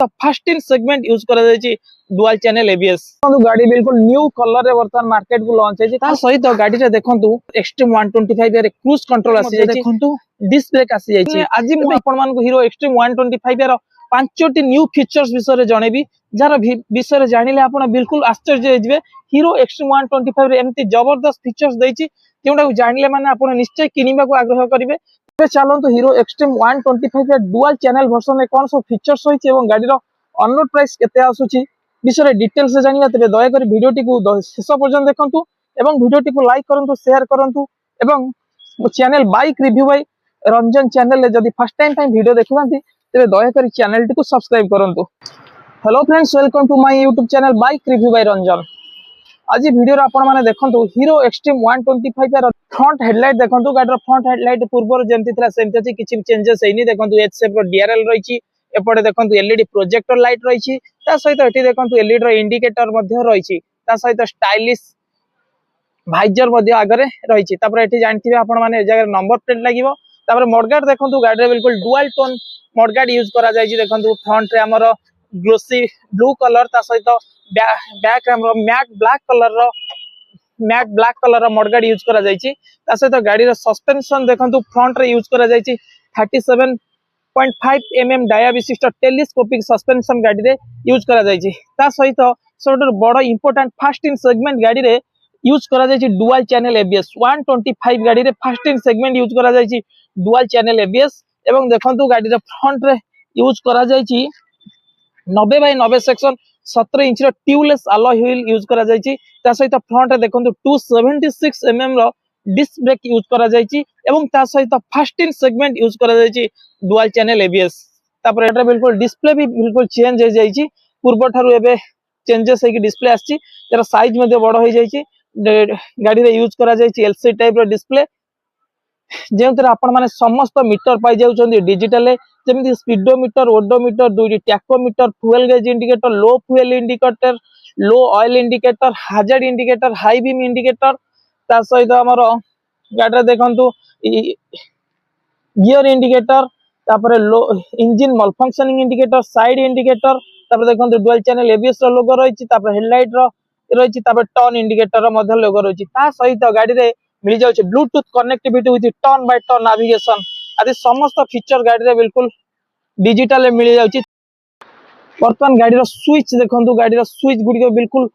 तो first in segment use करा जायछि dual channel ABS गाड़ी बिल्कुल न्यू कलर रे वर्तमान मार्केट को लॉन्च है ता सहित गाड़ी रे देखंतु एक्सट्रीम 125 रे क्रूज कंट्रोल आसी जायछि देखंतु डिस्क ब्रेक आसी जायछि आज मु आपण मान को हीरो एक्सट्रीम 125 रो पांचटी न्यू फीचर्स विषय जणेबी जार विषय जानिले आपण बिल्कुल आश्चर्य हो जिवे हीरो एक्सट्रीम 125 रे एमती जबरदस्त फीचर्स देछि जेउडा जानिले माने आपण निश्चय किनिबा को आग्रह करिवे। चलतु hero Xtreme 125 dual channel version में कौन सब फीचर्स होइछि एवं गाड़ी रो ऑनरोड प्राइस केते आसुछि विषय डिटेल्स से जानिबा तबे दया करी वीडियोटी को शेष पर्यंत देखंतु एवं वीडियोटी को लाइक करंतु शेयर करंतु एवं channel bike review by Ranjan channel ले जदी फर्स्ट टाइम वीडियो देखुनांती तबे दया करी चैनल टी को सब्सक्राइब करंतु। Hello friends, welcome to my YouTube channel bike review by Ranjan. आज वीडियो आपण माने देखंतु हीरो एक्सट्रीम 125 रो फ्रंट हेडलाइट देखंतु गाड़ी रो फ्रंट हेडलाइट पूर्व जेंति थिला सेंति अछि किछि चेंजेस हेनी देखंतु एच शेप रो डीआरएल रहिछि एपटे देखंतु एलईडी प्रोजेक्टर लाइट रहिछि ता सहित एठी देखंतु एलईडी रो इंडिकेटर मध्ये रहिछि ता सहित स्टाइलिश वाइजर मध्ये आगरे रहिछि तापर एठी जानथिबे आपण माने ए जगह नंबर प्लेट लागिवो तापर मडगार्ड देखंतु गाड़ी रे बिल्कुल डुअल टोन मडगार्ड यूज करा जायछि देखंतु फ्रंट रे हमर ग्लोसी ब्लू कलर ता सहित बैक हमर मैट ब्लैक कलर रो मडगार्ड यूज करा जायछि ता सहित गाड़ी रो सस्पेंशन देखंतु फ्रंट रे यूज करा जायछि 37.5 mm डाया विशिष्ट टेलीस्कोपिक सस्पेंशन गाड़ी रे यूज करा जायछि ता सहित सबटर बड़ इंपोर्टेंट फर्स्ट इन सेगमेंट गाड़ी रे यूज करा जायछि डुअल चैनल एबीएस 125 गाड़ी रे फर्स्ट इन सेगमेंट यूज करा जायछि डुअल चैनल एबीएस एवं देखंतु गाड़ी रे फ्रंट रे यूज करा जायछि 90/90 सेक्शन 17 इंच रो ट्यूबलेस अलॉय व्हील यूज करा जायछि ता सहित फ्रंट रे देखंतु 276 mm रो डिस्क ब्रेक यूज करा जायछि एवं ता सहित फर्स्ट इन सेगमेंट यूज करा जायछि डुअल चैनल एबीएस तापर एटा बिल्कुल डिस्प्ले भी बिल्कुल चेंज हो जायछि पूर्व थारु एबे चेंजेस है कि डिस्प्ले आछि तेरा साइज मध्ये बड़ हो जायछि गाड़ी रे यूज करा जायछि एलसी टाइप रो डिस्प्ले जेंतर आपण माने समस्त मीटर पाई जाउछन्ती डिजिटल जेमिति स्पीडोमीटर ओडोमीटर दुई tachometer fuel gauge indicator low fuel indicator low oil indicator hazard indicator high beam indicator ता सहित हमर गाड़ी देखंतु गियर इंडिकेटर तापर low engine malfunctioning indicator side indicator तापर देखंतु डुअल चैनल एबीएस रो लोगो रहिछि तापर हेडलाइट रो रहिछि तापर टर्न इंडिकेटर रो मध्ये लोगो रहिछि ता सहित गाड़ी रे मिल जाउछि Bluetooth connectivity with turn by turn navigation आदि समस्त फीचर गाड़ी रे बिल्कुल डिजिटल मिल जाउछि। वर्तमान गाड़ी रो स्विच देखंतु गाड़ी रो स्विच गुडी बिल्कुल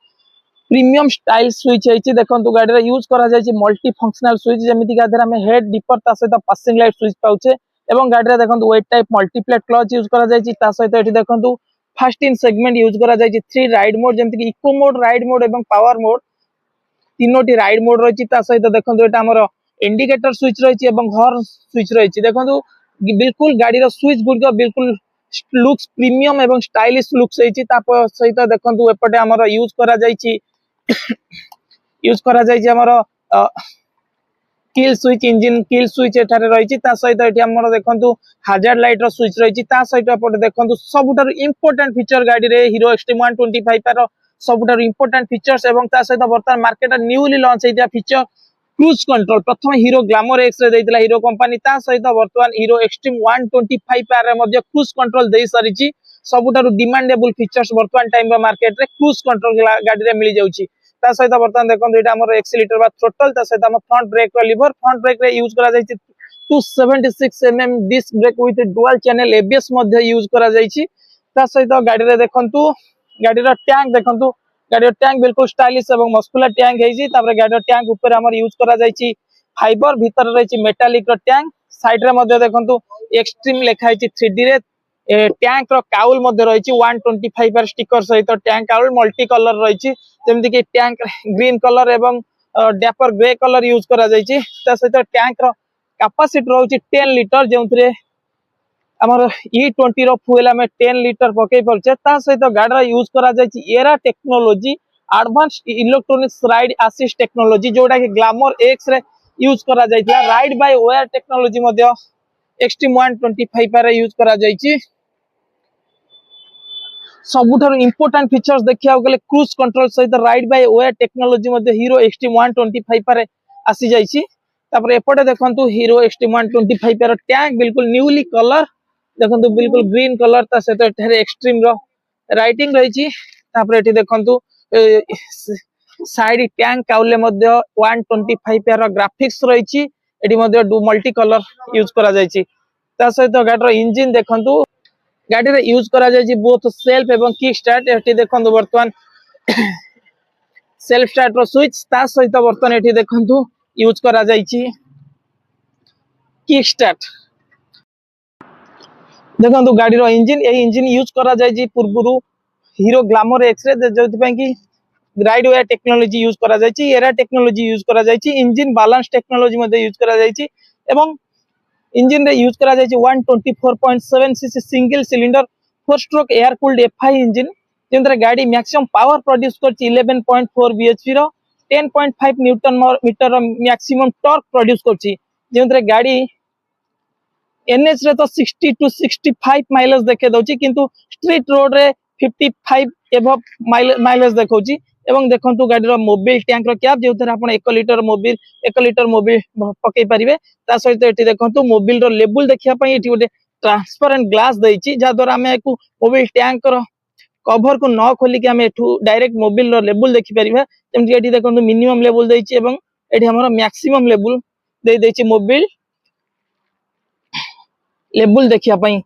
प्रीमियम स्टाइल स्विच है देखंतु गाड़ी रे यूज करा जायछि मल्टी फंक्शनल स्विच जेमिति गाधर हम हेड डिपर ता सहित पासिंग लाइट स्विच पाउछे एवं गाड़ी रे देखंतु wet type multiplate clutch use करा जायछि ता सहित एठी देखंतु फर्स्ट इन सेगमेंट यूज करा जायछि 3 राइड मोड जेमिति कि इको मोड राइड मोड एवं पावर मोड तीनोटी राइड मोड रहिछि ता सहित देखंतु एटा हमर इंडिकेटर स्विच रहिछि एवं हॉर्न स्विच रहिछि देखंतु बिल्कुल गाड़ी रो स्विच गुडी बिल्कुल लुक्स प्रीमियम एवं स्टाइलिश लुक्स है ता सहित देखंतु एपटे हमर यूज करा जायछि हमर kill switch engine kill switch एठारे रहिछि ता सहित एठी हमर देखंतु हाजर्ड लाइट रो स्विच रहिछि ता सहित एपटे देखंतु सबुटार इंपोर्टेंट फीचर गाड़ी रे हीरो एक्सट्रीम 125 रो सबुटार इंपोर्टेंट फीचर्स एवं ता सहित वर्तमान मार्केट न्यूली लॉन्च हेतिया फीचर क्रूज कंट्रोल प्रथम हीरो ग्लैमर एक्स रे दैतिला हीरो कंपनी ता सहित वर्तमान हीरो एक्सट्रीम 125 रे मध्ये क्रूज कंट्रोल देई सारिछि सबुटार डिमांडेबल फीचर्स वर्तमान टाइम मार्केट रे क्रूज कंट्रोल गाड़ी रे मिल जाउछि ता सहित वर्तमान देखंतु एटा हमर एक्सीलेटर बा थ्रोटल ता सहित हम फ्रंट ब्रेक रो लीवर फ्रंट ब्रेक रे यूज करा जायछि 276 mm disc brake with dual channel ABS मध्ये यूज करा जायछि ता सहित गाड़ी रे देखंतु गाड़ी रो टैंक देखंतु गाड़ी टैंक बिल्कुल स्टाइलिश एवं मस्कुलर टैंक है तापर गाड़ी टैंक ऊपर हमर यूज करा जायछि फाइबर भीतर रहिछि मेटालिक रो टैंक साइड रे मध्ये देखंतु एक्सट्रीम लेखा है 3D रे टैंक रो काउल मध्ये रहिछि 125 पर स्टिकर सहित टैंक काउल मल्टी कलर रहिछि जेमति कि टैंक ग्रीन कलर एवं डैपर ग्रे कलर यूज करा जायछि ता सहित टैंक रो कैपेसिटी रहउछि 10 लीटर जेउथरे हमर E20 रो फ्यूल हमें 10 लीटर पकई परछे ता सहित गाड़ी रा यूज करा जायछि एरा technology advanced electronics ride assist technology जोडा कि ग्लैमर एक्स रे यूज करा जायतिला राइड बाय वायर टेक्नोलॉजी मध्ये एक्सट्रीम 125 पर यूज करा जायछि सबुठार इंपोर्टेंट फीचर्स देखिया गले क्रूज कंट्रोल सहित राइड बाय वायर टेक्नोलॉजी मध्ये हीरो एक्सट्रीम 125 पर आसी जायछि तापर एपटे देखंतु हीरो एक्सट्रीम 125 पर टैंक बिल्कुल न्यूली कलर देखंतु बिल्कुल ग्रीन कलर ता सहित एठारे एक्सट्रीम रो राइटिंग रही तापर एठी देखंतु साइड टैंक काउले मध्य 125 यार ग्राफिक्स रही एठी मध्य डू मल्टी कलर यूज करा जायछि ता सहित गाडीर इंजन देखंतु गाड़ी रे यूज करा जायछि बोथ सेल्फ एवं किक स्टार्ट एठी देखंतु वर्तमान सेल्फ स्टार्ट रो स्विच ता सहित वर्तमान एठी देखंतु यूज करा जायछि किक स्टार्ट देखंतु गाड़ी रो इंजन ए इंजन यूज करा जायछि पूर्वरु हीरो ग्लैमर एक्स रे जोथि पय कि राइड वेयर टेक्नोलॉजी यूज करा जायछि एरा टेक्नोलॉजी यूज करा जायछि इंजन बैलेंस टेक्नोलॉजी मध्ये यूज करा जायछि एवं इंजन रे यूज करा जायछि 124.7 cc single cylinder 4 stroke air cooled FI engine जेंतरे गाड़ी मैक्सिमम पावर प्रोड्यूस करछि 11.4 बीएचपी रो 10.5 न्यूटन मीटर रो मैक्सिमम टॉर्क प्रोड्यूस करछि जेंतरे गाड़ी एनएच रे तो 60 टू 65 माइलेज देखे दउछि किंतु स्ट्रीट रोड रे 55 एबव माइलेज देखौछि एवं देखंतु गाड़ी रो मोबिल टैंक रो कैप जेउथरे आपण 1 लीटर मोबिल पकई परिबे ता सहित एठी देखंतु मोबिल रो लेवल देखिया पई एठी गोटे ट्रांसपेरेंट ग्लास दैछि जा द्वारा हमें एको मोबिल टैंक रो कवर को न खोली के हमें एठू डायरेक्ट मोबिल रो लेवल देखि परिबे जेमति एठी देखंतु मिनिमम लेवल दैछि एवं एठी हमर मैक्सिमम लेवल दे दैछि मोबिल लेवल देखिया पई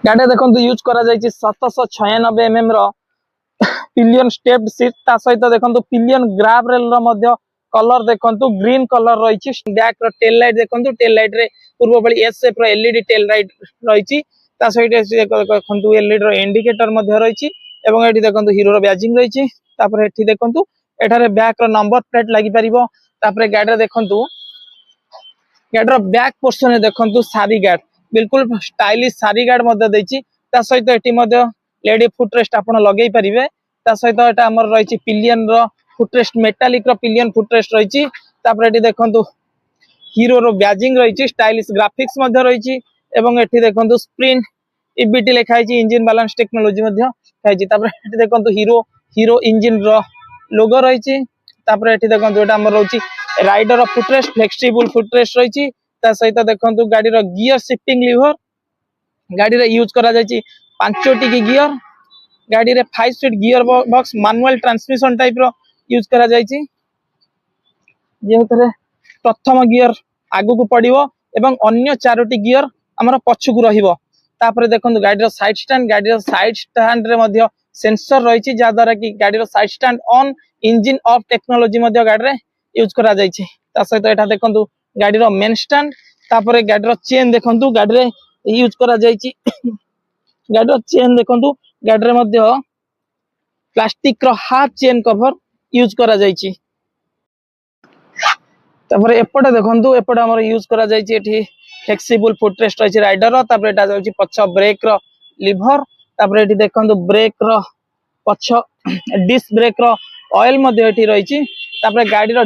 गाड़ी देखंतु यूज करा जायछि 796 एमएम रो पिलियन स्टेप्ड सीट ता सहित देखंतु पिलियन ग्राब रेल रो मध्य कलर देखंतु ग्रीन कलर रहिछि बैक रो टेल लाइट देखंतु टेल लाइट रे पूर्व बळी एस शेप रो एलईडी टेल लाइट रहिछि ता सहित देखंतु एलईडी रो इंडिकेटर मध्य रहिछि एवं एठी देखंतु हीरो रो बैजिंग रहिछि तापर एठी देखंतु एठारे बैक रो नंबर प्लेट लागि परिबो तापर गाड़ी रे देखंतु गाड़ी रो बैक पोर्शन रे देखंतु सारी गार्ड बिल्कुल स्टाइलिश सारी गार्ड मध्य दैछि ता सहित एठी मध्य लेडी फुटरेस्ट आपण लगेई परिबे ता सहित एटा हमर रहिछि पिलियन रो फुटरेस्ट मेटालिक रो पिलियन फुटरेस्ट रहिछि तापर एठी देखंतु हीरो रो बैजिंग रहिछि स्टाइलिश ग्राफिक्स मध्य रहिछि एवं एठी देखंतु स्प्रिंट ईबीटी लिखाइछि इंजन बैलेंस टेक्नोलॉजी मध्य खाइछि तापर एठी देखंतु हीरो इंजन रो लोगो रहिछि तापर एठी देखंतु एटा हमर रहिछि राइडर रो फुटरेस्ट फ्लेक्सिबल फुटरेस्ट रहिछि ता सहित देखंतु गाड़ी रो गियर शिफ्टिंग लीवर गाड़ी रे यूज करा जायछि 5टी की गियर गाड़ी रे 5 speed gear box manual transmission type रो यूज करा जायछि जेउतरे प्रथम गियर आगु को पड़िबो एवं अन्य 4टी गियर हमर पछु को रहिबो तापर देखंतु गाड़ी रो साइड स्टैंड रे मध्य सेंसर रहिछि जा द्वारा कि गाड़ी रो side stand on engine off technology मध्य गाड़ी रे यूज करा जायछि ता सहित एटा देखंतु गाड़ी रो मेन स्टैंड तापर गाड़ी रो चेन देखंतु गाड़ी रे यूज करा जायछि गाड़ी रो चेन देखंतु गाड़ी रे मध्य प्लास्टिक रो हाफ चेन कवर यूज करा जायछि तापर एपटे देखंतु एपटे हमर यूज करा जायछि एठी फ्लेक्सिबल फुटरेस्ट रहिछि राइडर रो तापर एटा जाउछि पछ ब्रेक रो लीवर तापर एठी देखंतु ब्रेक रो पछ डिस्क ब्रेक रो ऑयल मध्ये एठी रहिछि तापर गाड़ी रो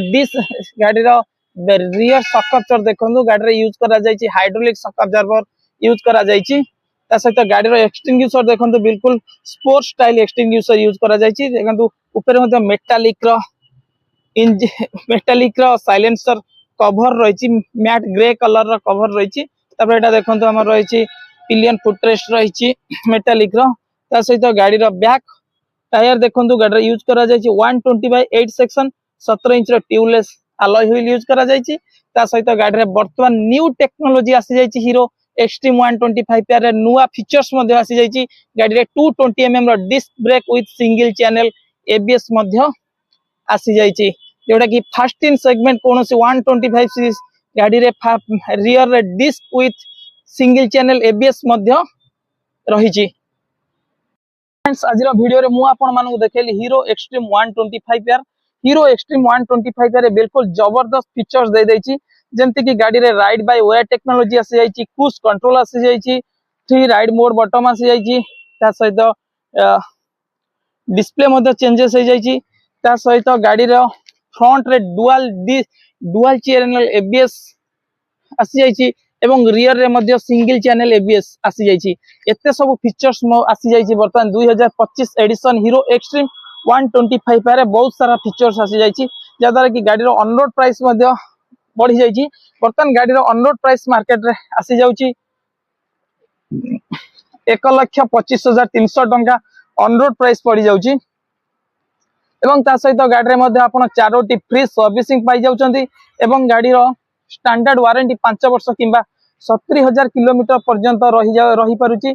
रियर शॉक अब्जॉर्बर देखंतु गाड़ी रे यूज करा जायछि हाइड्रोलिक शॉक अब्जॉर्बर यूज करा जायछि ता सहित गाड़ी रो एक्सटिंग्विशर देखंतु बिल्कुल स्पोर्ट स्टाइल एक्सटिंग्विशर यूज करा जायछि देखंतु ऊपर मध्ये मेटालिक रो साइलेंसर कवर रहिछि मैट ग्रे कलर रो कवर रहिछि तापर एटा देखंतु हमर रहिछि पिलियन फुटरेस्ट रहिछि मेटालिक रो ता सहित गाड़ी रो बैक टायर देखंतु गाड़ी रे यूज करा जायछि 120/8 सेक्शन 17 इंच रो ट्यूबलेस अलॉय व्हील यूज करा जायछि ता सहित गाड़ी रे वर्तमान न्यू टेक्नोलॉजी आसी जायछि हीरो एक्सट्रीम 125 रे नुवा फीचर्स मध्ये आसी जायछि गाड़ी रे 220 mm रो disc brake with single channel ABS मध्ये आसी जायछि जोटा कि फर्स्ट इन सेगमेंट कोनोसी 125 सीरीज गाड़ी रे रियर रे disc with single channel ABS मध्ये रहिछि फ्रेंड्स आज वीडियो रे मु आपण मानू देखेली हीरो एक्सट्रीम 125 यार हीरो एक्सट्रीम 125 रे बिल्कुल जबरदस्त फीचर्स दे दैछि जेंति कि गाड़ी रे राइड बाय वेयर टेक्नोलॉजी आसी जायछि क्रूज कंट्रोल आसी जायछि थ्री राइड मोड बटन आसी जायछि ता सहित डिस्प्ले मध्ये चेंजेस हो जायछि ता सहित गाड़ी रे फ्रंट रे डुअल चैनल एबीएस आसी जायछि एवं रियर रे मध्ये सिंगल चैनल एबीएस आसी जायछि एते सब फीचर्स आसी जायछि वर्तमान 2025 एडिशन हीरो एक्सट्रीम 125 रे बहुत सारा फीचर्स आसी जायछि जदार कि गाड़ी रो ऑन रोड प्राइस मध्ये बढ़ी जायछि वर्तमान गाड़ी रो ऑन रोड प्राइस मार्केट रे आसी जाउछि 1,25,300 टंका ऑन रोड प्राइस पड़ जाउची एवं ता सहित गाड़ी में आपण 4टी फ्री सर्विसिंग पाई जाउचंदी एवं गाड़ी रो स्टैंडर्ड वारंटी 5 वर्ष किंबा 70,000 किलोमीटर पर्यंत रही पारुची।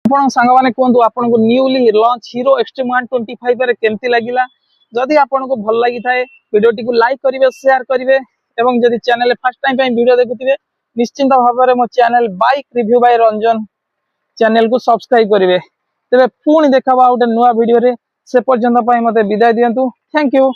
आपण सांग माने कोंतु आपण को न्यूली लॉन्च हीरो एक्सट्रीम 125 रे केमती लागिला। जदि आपण को भल लागि थाए वीडियो को लाइक करिवे शेयर करिवे एवं जदि चैनल फर्स्ट टाइम पे वीडियो देखुथिबे निश्चिंत भाव मो channel bike review by Ranjan channel को सब्सक्राइब करिवे। तेबे पुणी देखाबा गोटे नुआ वीडियो रे से पर्यंत मते विदाय दियंतु। Thank you.